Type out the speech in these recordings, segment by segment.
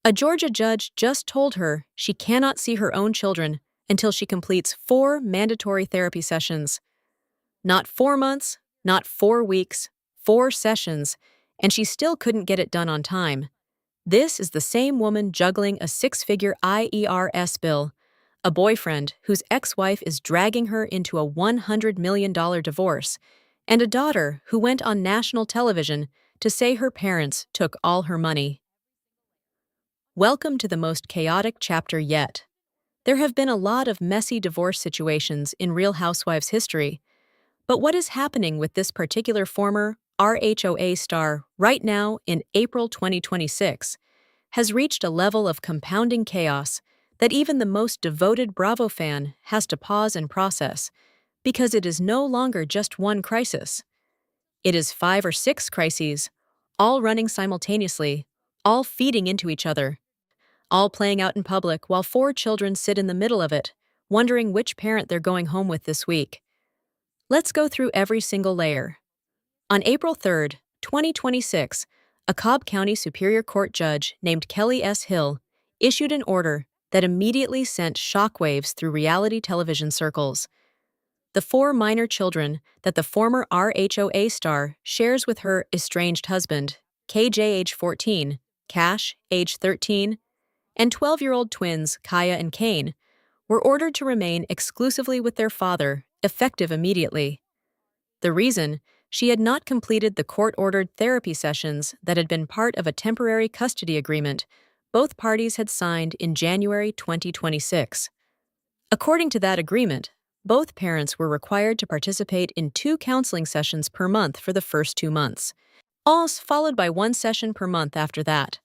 A Georgia judge just told her she cannot see her own children until she completes 4 mandatory therapy sessions. Not 4 months, not 4 weeks, 4 sessions, and she still couldn't get it done on time. This is the same woman juggling a 6-figure IERS bill, a boyfriend whose ex-wife is dragging her into a $100 million divorce, and a daughter who went on national television to say her parents took all her money. Welcome to the most chaotic chapter yet. There have been a lot of messy divorce situations in Real Housewives history, but what is happening with this particular former RHOA star right now in April 2026 has reached a level of compounding chaos that even the most devoted Bravo fan has to pause and process, because it is no longer just one crisis. It is 5 or 6 crises, all running simultaneously, all feeding into each other, all playing out in public while 4 children sit in the middle of it, wondering which parent they're going home with this week. Let's go through every single layer. On April 3, 2026, a Cobb County Superior Court judge named Kelly S. Hill issued an order that immediately sent shockwaves through reality television circles. The 4 minor children that the former RHOA star shares with her estranged husband, KJ age 14, Cash age 13, and 12-year-old twins Kaya and Kane, were ordered to remain exclusively with their father, effective immediately. The reason? She had not completed the court-ordered therapy sessions that had been part of a temporary custody agreement both parties had signed in January 2026. According to that agreement, both parents were required to participate in 2 counseling sessions per month for the first 2 months, all followed by 1 session per month after that.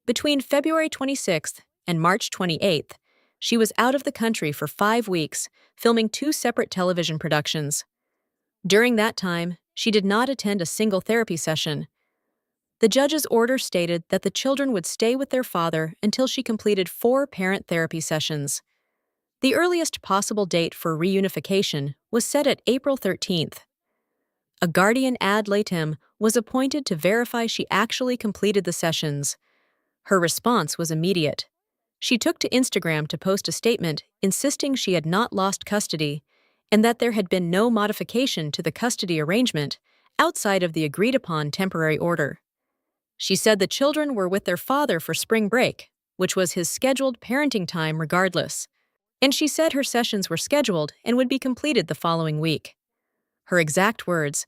Between February 26th and March 28th, she was out of the country for 5 weeks, filming 2 separate television productions. During that time, she did not attend a single therapy session. The judge's order stated that the children would stay with their father until she completed 4 parent therapy sessions. The earliest possible date for reunification was set at April 13th. A guardian ad litem was appointed to verify she actually completed the sessions. Her response was immediate. She took to Instagram to post a statement insisting she had not lost custody and that there had been no modification to the custody arrangement outside of the agreed-upon temporary order. She said the children were with their father for spring break, which was his scheduled parenting time regardless, and she said her sessions were scheduled and would be completed the following week. Her exact words,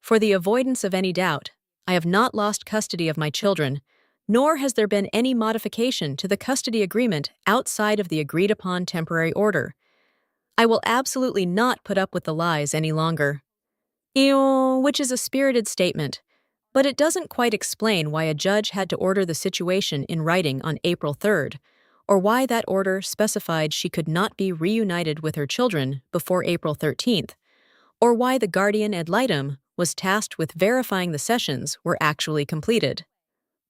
"For the avoidance of any doubt, I have not lost custody of my children, nor has there been any modification to the custody agreement outside of the agreed-upon temporary order. I will absolutely not put up with the lies any longer." Which is a spirited statement, but it doesn't quite explain why a judge had to order the situation in writing on April 3rd, or why that order specified she could not be reunited with her children before April 13th, or why the guardian ad litem was tasked with verifying the sessions were actually completed.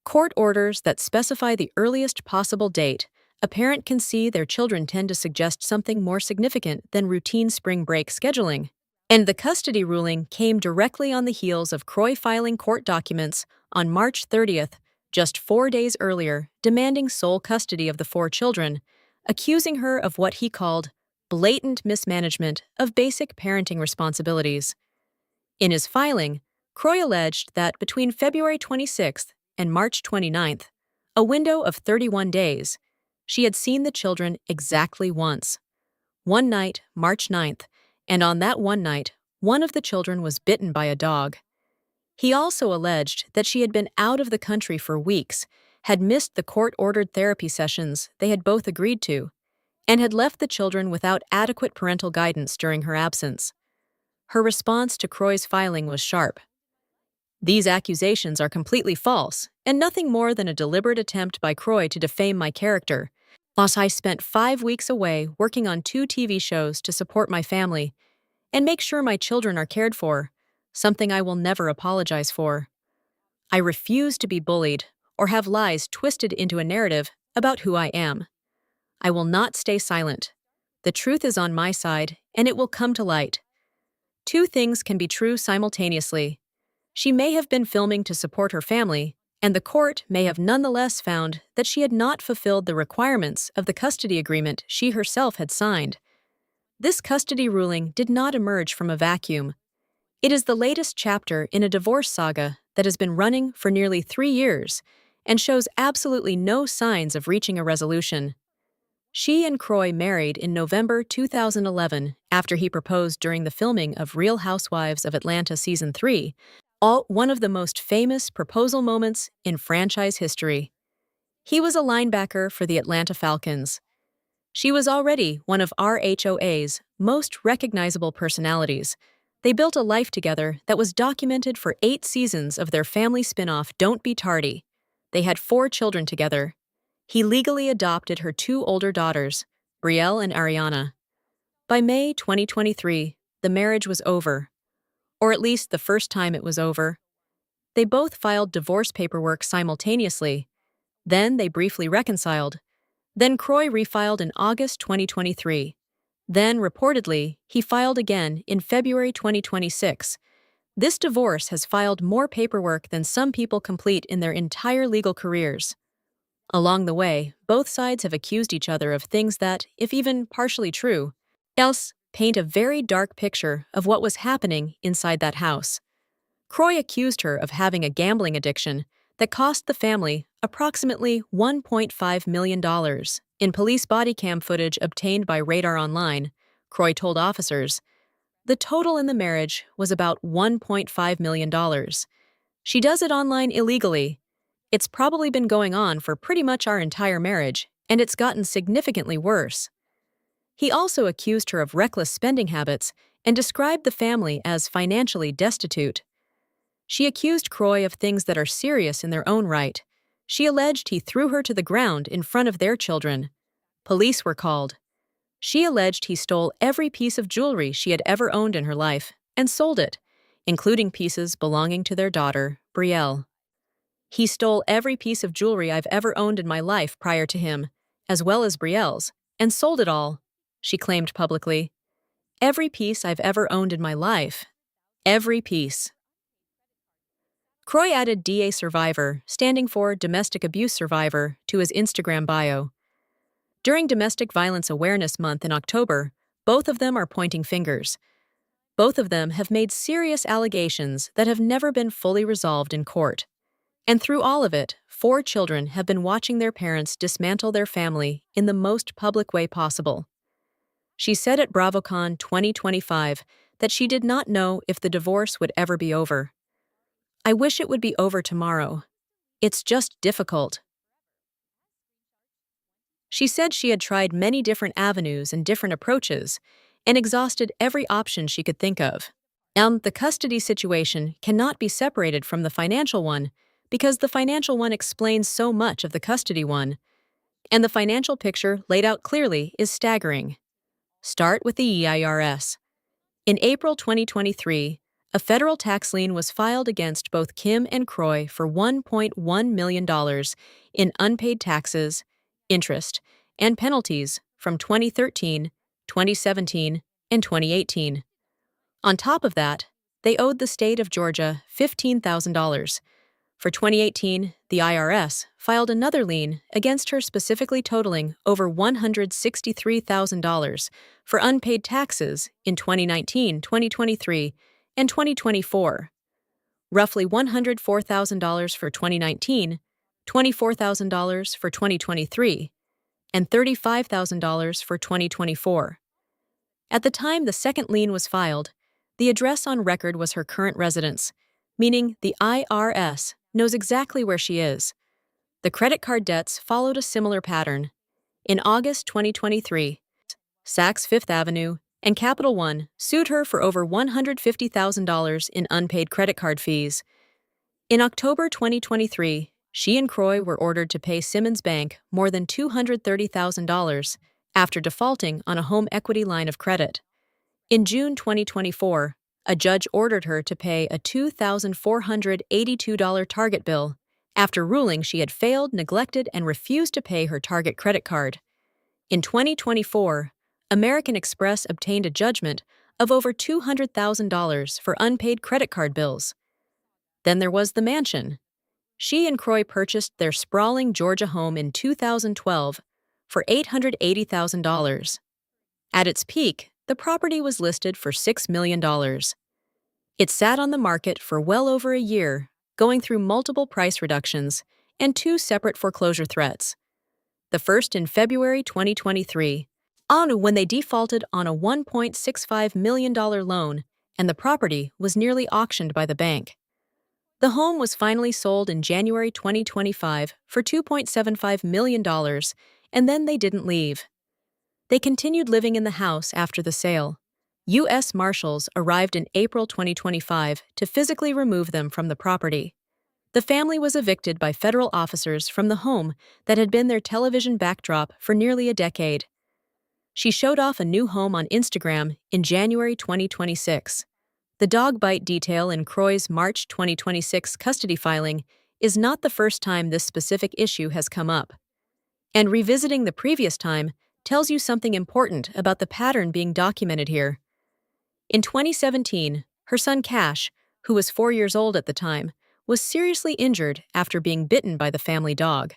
Court orders that specify the earliest possible date a parent can see their children tend to suggest something more significant than routine spring break scheduling. And the custody ruling came directly on the heels of Kroy filing court documents on March 30th, just 4 days earlier, demanding sole custody of the 4 children, accusing her of what he called blatant mismanagement of basic parenting responsibilities. In his filing, Kroy alleged that between February 26th and March 29th, a window of 31 days, she had seen the children exactly once. One night, March 9th, and on that one night, one of the children was bitten by a dog. He also alleged that she had been out of the country for weeks, had missed the court-ordered therapy sessions they had both agreed to, and had left the children without adequate parental guidance during her absence. Her response to Kroy's filing was sharp. "These accusations are completely false, and nothing more than a deliberate attempt by Kroy to defame my character. I spent 5 weeks away working on 2 TV shows to support my family and make sure my children are cared for, something I will never apologize for. I refuse to be bullied or have lies twisted into a narrative about who I am. I will not stay silent. The truth is on my side, and it will come to light. 2 things can be true simultaneously. She may have been filming to support her family, and the court may have nonetheless found that she had not fulfilled the requirements of the custody agreement she herself had signed. This custody ruling did not emerge from a vacuum. It is the latest chapter in a divorce saga that has been running for nearly 3 years and shows absolutely no signs of reaching a resolution. She and Kroy married in November 2011 after he proposed during the filming of Real Housewives of Atlanta Season 3, one of the most famous proposal moments in franchise history. He was a linebacker for the Atlanta Falcons. She was already one of RHOA's most recognizable personalities. They built a life together that was documented for 8 seasons of their family spin-off Don't Be Tardy. They had 4 children together. He legally adopted her 2 older daughters, Brielle and Ariana. By May 2023, the marriage was over, or at least the first time it was over. They both filed divorce paperwork simultaneously. Then they briefly reconciled. Then Kroy refiled in August 2023. Then, reportedly, he filed again in February 2026. This divorce has filed more paperwork than some people complete in their entire legal careers. Along the way, both sides have accused each other of things that, if even partially true, else paint a very dark picture of what was happening inside that house. Kroy accused her of having a gambling addiction that cost the family approximately $1.5 million. In police body cam footage obtained by Radar Online, Kroy told officers, the total in the marriage was about $1.5 million. She does it online illegally. It's probably been going on for pretty much our entire marriage, and it's gotten significantly worse. He also accused her of reckless spending habits and described the family as financially destitute. She accused Kroy of things that are serious in their own right. She alleged he threw her to the ground in front of their children. Police were called. She alleged he stole every piece of jewelry she had ever owned in her life and sold it, including pieces belonging to their daughter, Brielle. He stole every piece of jewelry I've ever owned in my life prior to him, as well as Brielle's, and sold it all, she claimed publicly. Every piece I've ever owned in my life. Every piece. Kroy added DA Survivor, standing for Domestic Abuse Survivor, to his Instagram bio. During Domestic Violence Awareness Month in October, both of them are pointing fingers. Both of them have made serious allegations that have never been fully resolved in court. And through all of it, 4 children have been watching their parents dismantle their family in the most public way possible. She said at BravoCon 2025 that she did not know if the divorce would ever be over. I wish it would be over tomorrow. It's just difficult. She said she had tried many different avenues and different approaches and exhausted every option she could think of. The custody situation cannot be separated from the financial one because the financial one explains so much of the custody one, and the financial picture laid out clearly is staggering. Start with the EIRS. In April 2023, a federal tax lien was filed against both Kim and Kroy for $1.1 million in unpaid taxes, interest, and penalties from 2013, 2017, and 2018. On top of that, they owed the state of Georgia $15,000. For 2018, the IRS filed another lien against her specifically totaling over $163,000 for unpaid taxes in 2019, 2023, and 2024. Roughly $104,000 for 2019, $24,000 for 2023, and $35,000 for 2024. At the time the second lien was filed, the address on record was her current residence, meaning the IRS knows exactly where she is. The credit card debts followed a similar pattern. In August 2023, Saks Fifth Avenue and Capital One sued her for over $150,000 in unpaid credit card fees. In October 2023, she and Kroy were ordered to pay Simmons Bank more than $230,000 after defaulting on a home equity line of credit. In June 2024, a judge ordered her to pay a $2,482 Target bill after ruling she had failed, neglected, and refused to pay her Target credit card. In 2024, American Express obtained a judgment of over $200,000 for unpaid credit card bills. Then there was the mansion. She and Kroy purchased their sprawling Georgia home in 2012 for $880,000. At its peak, the property was listed for $6 million. It sat on the market for well over a year, going through multiple price reductions and two separate foreclosure threats. The first in February 2023, when they defaulted on a $1.65 million loan and the property was nearly auctioned by the bank. The home was finally sold in January 2025 for $2.75 million, and then they didn't leave. They continued living in the house after the sale. U.S. Marshals arrived in April 2025 to physically remove them from the property. The family was evicted by federal officers from the home that had been their television backdrop for nearly a decade. She showed off a new home on Instagram in January 2026. The dog bite detail in Kroy's March 2026 custody filing is not the first time this specific issue has come up. And revisiting the previous time tells you something important about the pattern being documented here. In 2017, her son Cash, who was 4 years old at the time, was seriously injured after being bitten by the family dog.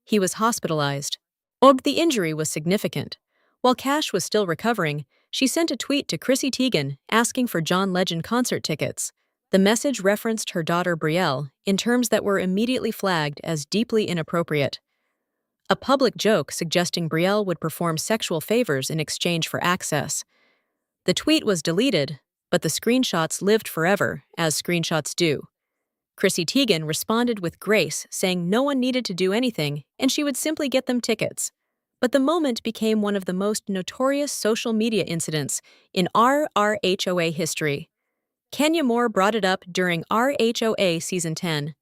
He was hospitalized. The injury was significant. While Cash was still recovering, she sent a tweet to Chrissy Teigen asking for John Legend concert tickets. The message referenced her daughter Brielle in terms that were immediately flagged as deeply inappropriate. A public joke suggesting Brielle would perform sexual favors in exchange for access. The tweet was deleted, but the screenshots lived forever, as screenshots do. Chrissy Teigen responded with grace, saying no one needed to do anything and she would simply get them tickets. But the moment became one of the most notorious social media incidents in RRHOA history. Kenya Moore brought it up during RHOA Season 10.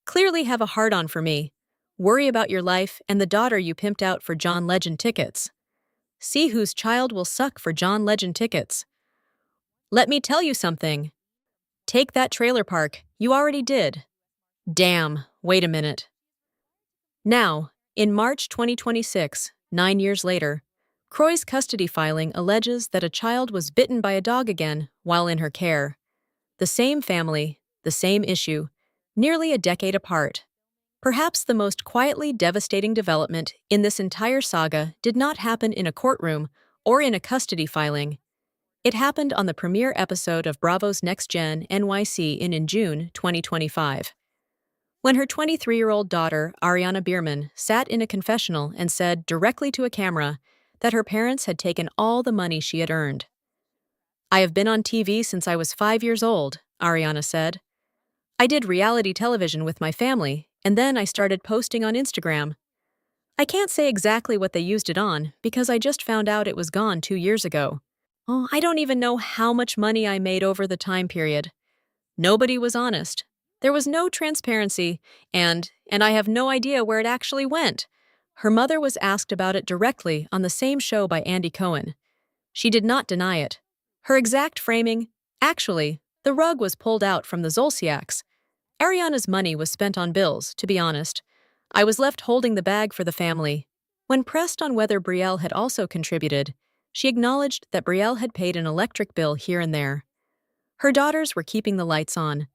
Clearly have a hard-on for me. Worry about your life and the daughter you pimped out for John Legend tickets. See whose child will suck for John Legend tickets. Let me tell you something. Take that trailer park, you already did. Damn, wait a minute. Now, in March 2026, 9 years later, Kroy's custody filing alleges that a child was bitten by a dog again while in her care. The same family, the same issue, nearly a decade apart. Perhaps the most quietly devastating development in this entire saga did not happen in a courtroom or in a custody filing. It happened on the premiere episode of Bravo's Next Gen NYC in June 2025. When her 23-year-old daughter, Ariana Biermann, sat in a confessional and said directly to a camera that her parents had taken all the money she had earned. "I have been on TV since I was 5 years old," Ariana said. "I did reality television with my family, and then I started posting on Instagram. I can't say exactly what they used it on because I just found out it was gone 2 years ago. I don't even know how much money I made over the time period. Nobody was honest. There was no transparency, and I have no idea where it actually went." Her mother was asked about it directly on the same show by Andy Cohen. She did not deny it. Her exact framing, "Actually, the rug was pulled out from the Zolciaks. Ariana's money was spent on bills, to be honest. I was left holding the bag for the family." When pressed on whether Brielle had also contributed, she acknowledged that Brielle had paid an electric bill here and there. Her daughters were keeping the lights on.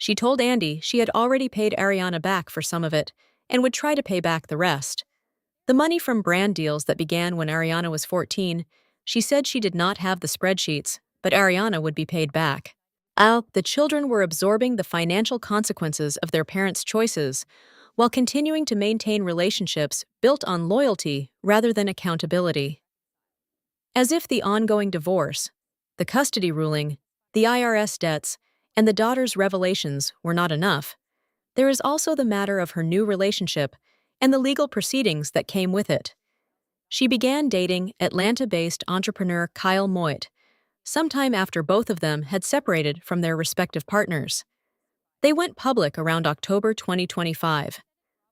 She told Andy she had already paid Ariana back for some of it and would try to pay back the rest. The money from brand deals that began when Ariana was 14, she said she did not have the spreadsheets, but Ariana would be paid back. The children were absorbing the financial consequences of their parents' choices while continuing to maintain relationships built on loyalty rather than accountability. As if the ongoing divorce, the custody ruling, the IRS debts, and the daughter's revelations were not enough, there is also the matter of her new relationship and the legal proceedings that came with it. She began dating Atlanta-based entrepreneur Kyle Moit, sometime after both of them had separated from their respective partners. They went public around October 2025.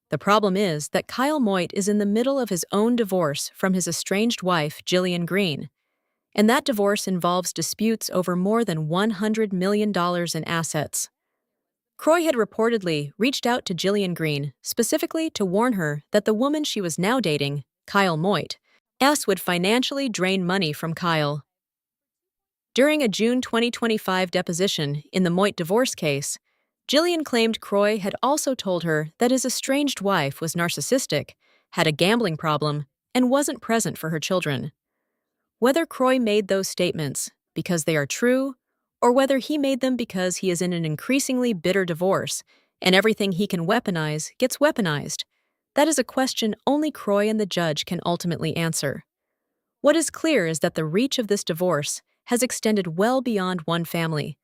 The problem is that Kyle Moit is in the middle of his own divorce from his estranged wife, Jillian Green, and that divorce involves disputes over more than $100 million in assets. Kroy had reportedly reached out to Jillian Green specifically to warn her that the woman she was now dating, Kyle Moit, would financially drain money from Kyle. During a June 2025 deposition in the Moit divorce case, Jillian claimed Kroy had also told her that his estranged wife was narcissistic, had a gambling problem, and wasn't present for her children. Whether Kroy made those statements because they are true, or whether he made them because he is in an increasingly bitter divorce and everything he can weaponize gets weaponized, that is a question only Kroy and the judge can ultimately answer. What is clear is that the reach of this divorce has extended well beyond one family,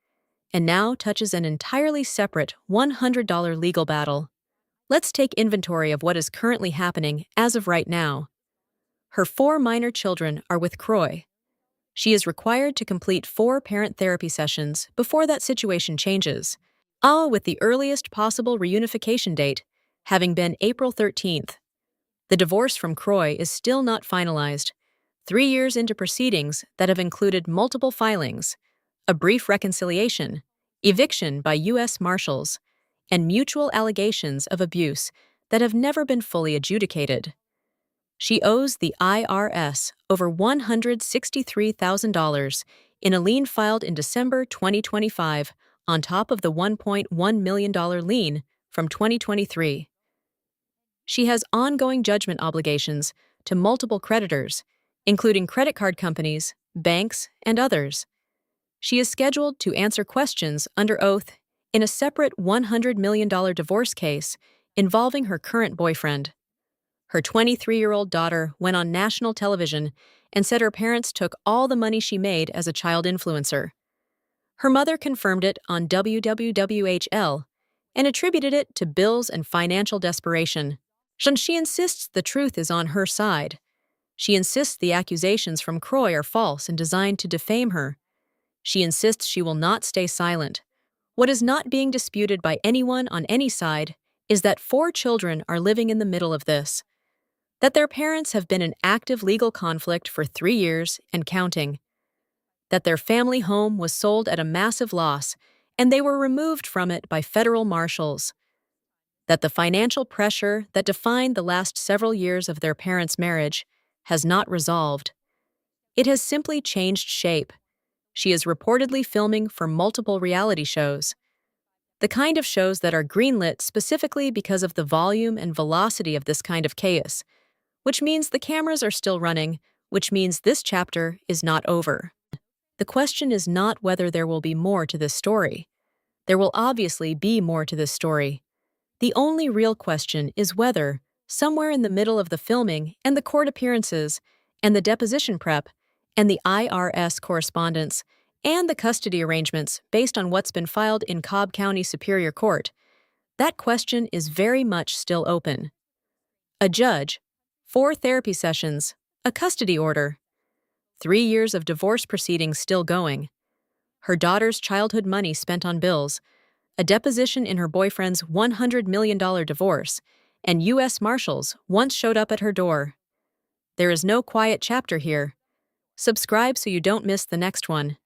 and now touches an entirely separate $100 legal battle. Let's take inventory of what is currently happening as of right now. Her 4 minor children are with Kroy. She is required to complete 4 parent therapy sessions before that situation changes, all with the earliest possible reunification date having been April 13th. The divorce from Kroy is still not finalized, 3 years into proceedings that have included multiple filings, a brief reconciliation, eviction by U.S. Marshals, and mutual allegations of abuse that have never been fully adjudicated. She owes the IRS over $163,000 in a lien filed in December 2025 on top of the $1.1 million lien from 2023. She has ongoing judgment obligations to multiple creditors, including credit card companies, banks, and others. She is scheduled to answer questions under oath in a separate $100 million divorce case involving her current boyfriend. Her 23-year-old daughter went on national television and said her parents took all the money she made as a child influencer. Her mother confirmed it on WWWHL and attributed it to bills and financial desperation. She insists the truth is on her side. She insists the accusations from Kroy are false and designed to defame her. She insists she will not stay silent. What is not being disputed by anyone on any side is that 4 children are living in the middle of this, that their parents have been in active legal conflict for 3 years and counting, that their family home was sold at a massive loss and they were removed from it by federal marshals, that the financial pressure that defined the last several years of their parents' marriage has not resolved. It has simply changed shape. She is reportedly filming for multiple reality shows, the kind of shows that are greenlit specifically because of the volume and velocity of this kind of chaos, which means the cameras are still running, which means this chapter is not over. The question is not whether there will be more to this story. There will obviously be more to this story. The only real question is whether, somewhere in the middle of the filming and the court appearances and the deposition prep and the IRS correspondence and the custody arrangements based on what's been filed in Cobb County Superior Court, that question is very much still open. A judge, 4 therapy sessions, a custody order, 3 years of divorce proceedings still going, her daughter's childhood money spent on bills, a deposition in her boyfriend's $100 million divorce, and U.S. Marshals once showed up at her door. There is no quiet chapter here. Subscribe so you don't miss the next one.